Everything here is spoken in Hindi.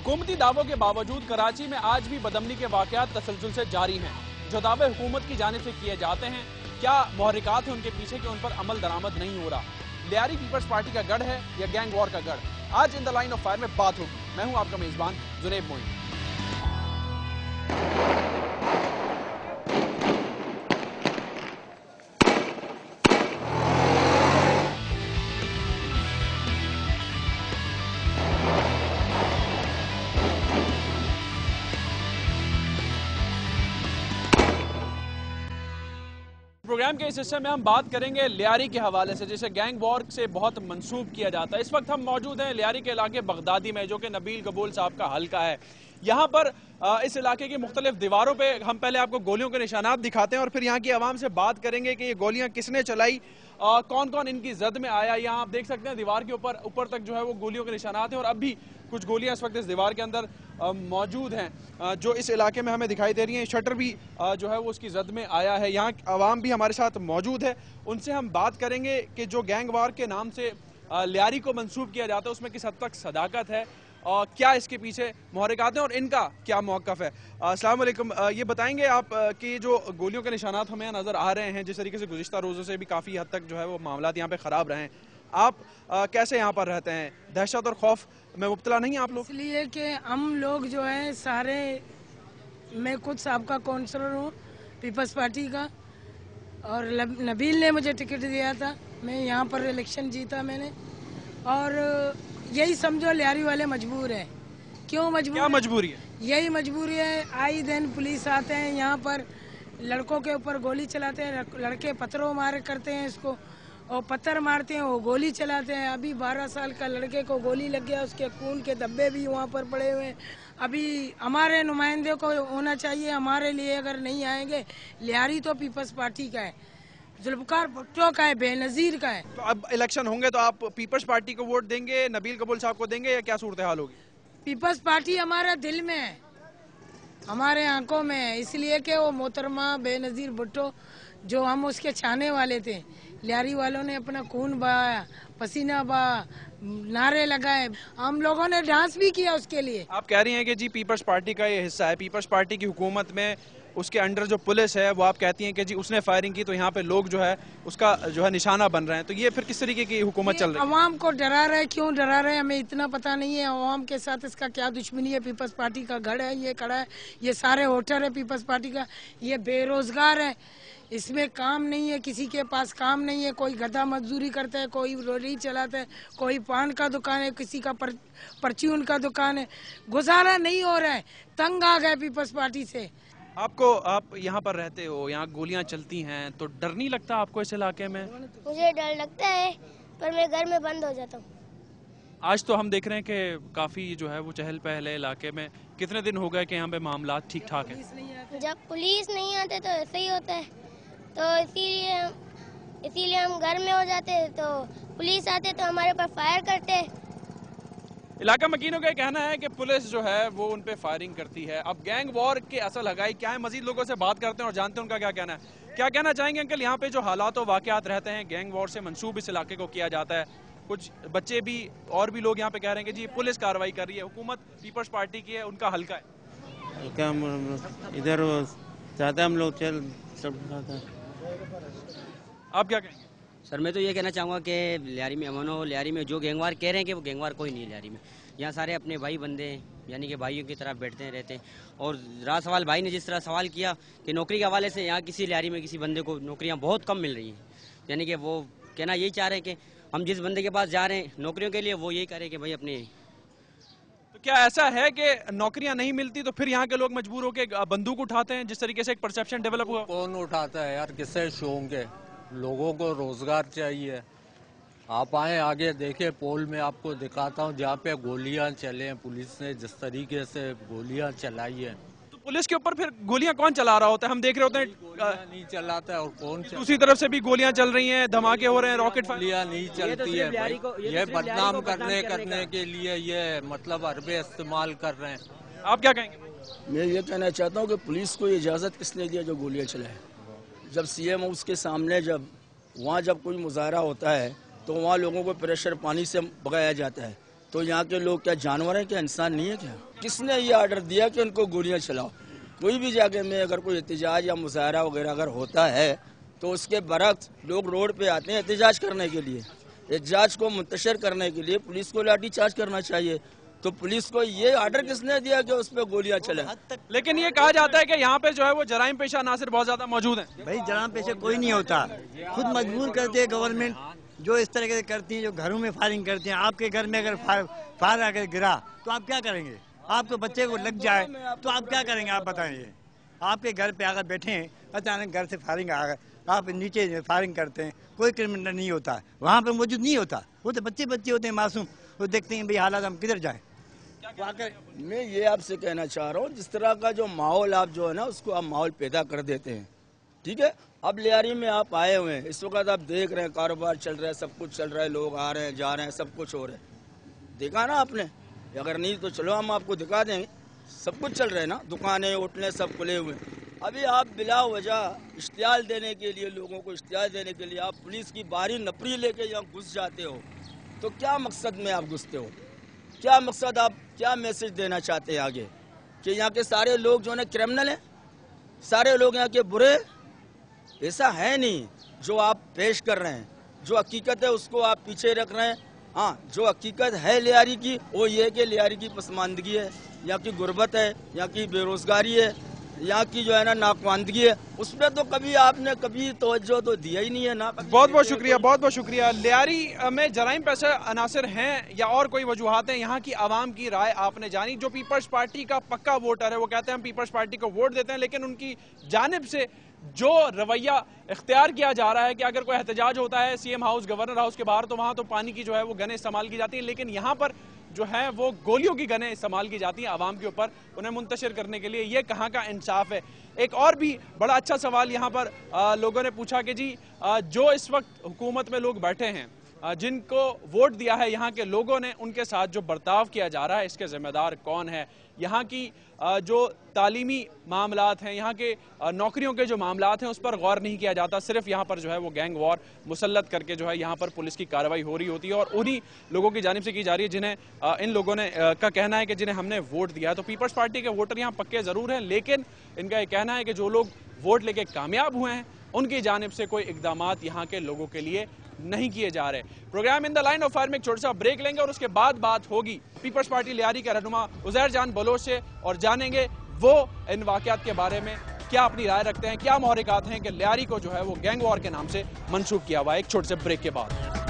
हुकूमती दावों के बावजूद कराची में आज भी बदअमनी के वाकयात तसलसल से जारी हैं। जो दावे हुकूमत की जानिब से किए जाते हैं, क्या मुहर्रिकात है उनके पीछे कि उन पर अमल दरामद नहीं हो रहा। लियारी पीपल्स पार्टी का गढ़ है या गैंग वॉर का गढ़? आज इन द लाइन ऑफ फायर में बात होगी। मैं हूं आपका मेजबान जुनैब मोइन। प्रोग्राम के इस हिस्से में हम बात करेंगे लियारी के हवाले से, जिसे गैंग वॉर से बहुत मंसूब किया जाता है। इस वक्त हम मौजूद हैं लियारी के इलाके बगदादी में, जो कि नबील कबूल साहब का हल्का है। यहाँ पर इस इलाके की मुख्तलिफ दीवारों पे हम पहले आपको गोलियों के निशानात दिखाते हैं और फिर यहाँ की आवाम से बात करेंगे कि ये गोलियाँ किसने चलाई, कौन कौन इनकी जद में आया। यहाँ आप देख सकते हैं दीवार के ऊपर तक जो है वो गोलियों के निशानात हैं और अब भी कुछ गोलियां इस वक्त इस दीवार के अंदर मौजूद हैं जो इस इलाके में हमें दिखाई दे रही हैं। शटर भी जो है वो उसकी जद में आया है। यहाँ आवाम भी हमारे साथ मौजूद है, उनसे हम बात करेंगे कि जो गैंग वार के नाम से लियारी को मंसूब किया जाता है उसमें किस हद तक सदाकत है और क्या इसके पीछे मुहर्रिकात हैं और इनका क्या मौक़िफ़ है। अस्सलाम वालेकुम, ये बताएंगे आप कि जो गोलियों के निशानात हमें नज़र आ रहे हैं, जिस तरीके से गुज़िश्ता रोज़ों से भी काफ़ी हद तक जो है वो मामलात यहाँ पे ख़राब रहे हैं, आप कैसे यहाँ पर रहते हैं? दहशत और खौफ में मुब्तला नहीं आप लोग? इसलिए कि हम लोग जो है सारे, मैं खुद साहबका काउंसलर हूँ पीपल्स पार्टी का और नबील ने मुझे टिकट दिया था, मैं यहाँ पर इलेक्शन जीता मैंने। और यही समझो लियारी वाले मजबूर हैं। क्यों मजबूर? क्या मजबूरी है? यही मजबूरी है, आए दिन पुलिस आते हैं यहाँ पर, लड़कों के ऊपर गोली चलाते हैं, लड़के पत्थरों मारे करते हैं इसको और पत्थर मारते हैं, वो गोली चलाते हैं। अभी 12 साल का लड़के को गोली लग गया, उसके खून के धब्बे भी वहाँ पर पड़े हुए हैं। अभी हमारे नुमाइंदे को होना चाहिए, हमारे लिए अगर नहीं आएंगे। लियारी तो पीपल्स पार्टी का है, जुल्फकार भुट्टो का है, बेनजीर का है। तो अब इलेक्शन होंगे तो आप पीपल्स पार्टी को वोट देंगे, नबील कबूल साहब को देंगे या क्या सूरत हाल होगी? पीपल्स पार्टी हमारे दिल में है, हमारे आंखों में है, इसलिए कि वो मोहतरमा बेनजीर भुट्टो जो हम उसके चाहने वाले थे, लियारी वालों ने अपना खून बहाया, पसीना बहा, नारे लगाए, हम लोगों ने डांस भी किया उसके लिए। आप कह रही हैं कि जी पीपल्स पार्टी का ये हिस्सा है, पीपल्स पार्टी की हुकूमत में उसके अंडर जो पुलिस है वो आप कहती हैं कि जी उसने फायरिंग की तो यहाँ पे लोग जो है उसका जो है निशाना बन रहे हैं, तो ये फिर किस तरीके की हुकूमत चल रही है? अवाम को डरा रहे, क्यों डरा रहे हमें इतना पता नहीं है। अवाम के साथ इसका क्या दुश्मनी है? पीपल्स पार्टी का गढ़ है, ये खड़ा है, ये सारे वोटर है पीपल्स पार्टी का, ये बेरोजगार है, इसमें काम नहीं है, किसी के पास काम नहीं है, कोई गधा मजदूरी करता है, कोई रोटी चलाता है, कोई पान का दुकान है, किसी का परचून का दुकान है, गुजारा नहीं हो रहा है, तंग आ गए पीपल्स पार्टी से। आप यहाँ पर रहते हो, यहाँ गोलियाँ चलती हैं तो डर नहीं लगता आपको इस इलाके में? मुझे डर लगता है पर मैं घर में बंद हो जाता हूँ। आज तो हम देख रहे हैं कि काफी जो है वो चहल पहल है इलाके में। कितने दिन हो गए कि यहाँ पे मामला ठीक ठाक है? जब पुलिस नहीं आते तो ऐसे ही होता है, तो इसीलिए हम घर में हो जाते हैं, तो पुलिस आते तो हमारे ऊपर फायर करते। इलाका मकीनों का कहना है कि पुलिस जो है वो उन पे फायरिंग करती है। अब गैंग वॉर के असल हगाई क्या है, मजीद लोगों से बात करते हैं और जानते हैं उनका क्या कहना है। क्या कहना चाहेंगे अंकल, यहाँ पे जो हालात और वाकयात रहते हैं, गैंग वॉर से मंसूब इस इलाके को किया जाता है, कुछ बच्चे भी और भी लोग यहाँ पे कह रहे हैं कि जी पुलिस कार्रवाई कर रही है, हुकूमत पीपल्स पार्टी की है, उनका हल्का है। इधर ज्यादा हम लोग चल सब। आप क्या कहेंगे? सर मैं तो ये कहना चाहूँगा कि लियारी में अमन हो। लियारी में जो गैंगवार कह रहे हैं कि वो गैंगवार कोई नहीं है लियारी में। यहाँ सारे अपने भाई बंदे हैं, यानी कि भाइयों की तरह बैठते हैं रहते हैं। और रहा सवाल भाई ने जिस तरह सवाल किया कि नौकरी के हवाले से, यहाँ किसी लियारी में किसी बंदे को नौकरियाँ बहुत कम मिल रही हैं, यानी कि वो कहना यही चाह रहे हैं कि हम जिस बंदे के पास जा रहे हैं नौकरियों के लिए, वो यही कह रहे हैं कि भाई अपने। तो क्या ऐसा है कि नौकरियां नहीं मिलती तो फिर यहाँ के लोग मजबूर होकर बंदूक उठाते हैं, जिस तरीके से एक परसेप्शन डेवलप हुआ? कौन उठाता है यार, किससे शौक है? लोगों को रोजगार चाहिए। आप आए आगे देखे, पोल में आपको दिखाता हूँ जहाँ पे गोलियां चले हैं, पुलिस ने जिस तरीके से गोलियां चलाई है। तो पुलिस के ऊपर फिर गोलियां कौन चला रहा होता है? हम देख रहे होते हैं गोलियां नहीं चलाता है और कौन दूसरी तरफ से भी गोलियां चल रही हैं, धमाके हो रहे हैं, रॉकेट गोलियां नहीं चलती है भाई, ये बदनाम करने के लिए ये मतलब हरबे इस्तेमाल कर रहे हैं। आप क्या कहेंगे? मैं ये कहना चाहता हूँ कि पुलिस को इजाज़त किसने दिया जो गोलियां चलाए? जब सीएम उसके सामने, जब कोई मुजाहरा होता है तो वहाँ लोगों को प्रेशर पानी से भगाया जाता है, तो यहाँ के लोग क्या जानवर हैं, क्या इंसान नहीं है क्या? किसने ये ऑर्डर दिया कि उनको गोलियां चलाओ? कोई भी जगह में अगर कोई एहतजाज या मुजाहरा वगैरह अगर होता है तो उसके बरक्स लोग रोड पे आते हैं एहतजाज करने के लिए। एहतजाज को मुंतशिर करने के लिए पुलिस को लाठी चार्ज करना चाहिए। तो पुलिस को ये ऑर्डर किसने दिया कि उस पर गोलियां चले? लेकिन ये कहा जाता है कि यहाँ पे जो है वो जराइम पेशा अनासर बहुत ज्यादा मौजूद हैं। भाई जराइम पेशा कोई नहीं होता, खुद मजबूर करती है गवर्नमेंट, जो इस तरह से करती है, जो घरों में फायरिंग करती हैं। आपके घर में अगर फायर अगर गिरा तो आप क्या करेंगे? आपके बच्चे को लग जाए तो आप क्या करेंगे? आप बताइए। आपके घर पे अगर बैठे हैं, अचानक घर से फायरिंग आ गए, आप नीचे फायरिंग करते हैं, कोई क्रिमिनल नहीं होता, वहाँ पे मौजूद नहीं होता। वो तो बच्चे होते हैं मासूम, वो देखते हैं भाई हालात हम किधर जाएं। मैं ये आपसे कहना चाह रहा हूँ, जिस तरह का जो माहौल आप जो है ना उसको आप माहौल पैदा कर देते हैं, ठीक है। अब लियारी में आप आए हुए हैं, इस वक्त आप देख रहे हैं कारोबार चल रहा है, सब कुछ चल रहा है, लोग आ रहे हैं जा रहे हैं, सब कुछ हो रहा है। देखा ना आपने? अगर नहीं तो चलो हम आपको दिखा देंगे, सब कुछ चल रहा है ना, दुकानें होटलें सब खुले हुए। अभी आप बिला वजह इश्तियाल देने के लिए, लोगों को इश्तियाल देने के लिए आप पुलिस की बारी नपरी लेके यहाँ घुस जाते हो, तो क्या मकसद में आप घुसते हो? क्या मकसद, आप क्या मैसेज देना चाहते हैं आगे? कि यहाँ के सारे लोग जो है क्रिमिनल हैं, सारे लोग यहाँ के बुरे? ऐसा है नहीं। जो आप पेश कर रहे हैं, जो हकीकत है उसको आप पीछे रख रहे हैं। हाँ, जो हकीकत है लियारी की वो ये है कि लियारी की पसमानदगी है, यहाँ की गुर्बत है, यहाँ की बेरोजगारी है, यहाँ की जो है ना नाकवानदगी है, उस पर तो कभी आपने कभी तवज्जो तो दिया ही नहीं है ना। बहुत बहुत शुक्रिया, बहुत बहुत शुक्रिया। लियारी में जराइम पेशा अनासर हैं या और कोई वजूहात हैं, यहाँ की आवाम की राय आपने जानी। जो पीपल्स पार्टी का पक्का वोटर है वो कहते हैं हम पीपल्स पार्टी को वोट देते हैं, लेकिन उनकी जानिब से जो रवैया इख्तियार किया जा रहा है कि अगर कोई एहतजाज होता है सीएम हाउस, गवर्नर हाउस के बाहर, तो वहां तो पानी की जो है वो गनें इस्तेमाल की जाती हैं, लेकिन यहाँ पर जो है वो गोलियों की गनें इस्तेमाल की जाती हैं आवाम के ऊपर, उन्हें मुंतशिर करने के लिए। ये कहाँ का इंसाफ है? एक और भी बड़ा अच्छा सवाल यहाँ पर लोगों ने पूछा कि जी जो इस वक्त हुकूमत में लोग बैठे हैं, जिनको वोट दिया है यहाँ के लोगों ने, उनके साथ जो बर्ताव किया जा रहा है इसके जिम्मेदार कौन है? यहाँ की जो तालीमी मामलात हैं, यहाँ के नौकरियों के जो मामलात हैं उस पर गौर नहीं किया जाता। सिर्फ यहाँ पर जो है वो गैंग वॉर मुसल्लत करके जो है यहाँ पर पुलिस की कार्रवाई हो रही होती है और उन्हीं लोगों की जानिब से की जा रही है जिन्हें इन लोगों ने का कहना है कि जिन्हें हमने वोट दिया है। तो पीपल्स पार्टी के वोटर यहाँ पक्के ज़रूर हैं, लेकिन इनका ये कहना है कि जो लोग वोट लेके कामयाब हुए हैं उनकी जानिब से कोई इकदामात यहाँ के लोगों के लिए नहीं किए जा रहे। Program in the line of fire में एक छोटा सा ब्रेक लेंगे और उसके बाद बात होगी पीपल्स पार्टी लियारी के रहनुमा उज़ैर जान बलोच से और जानेंगे वो इन वाकयात के बारे में क्या अपनी राय रखते हैं, क्या महरिकात हैं कि लियारी को जो है वो गैंग वॉर के नाम से मंसूब किया हुआ है। एक छोटे से ब्रेक के बाद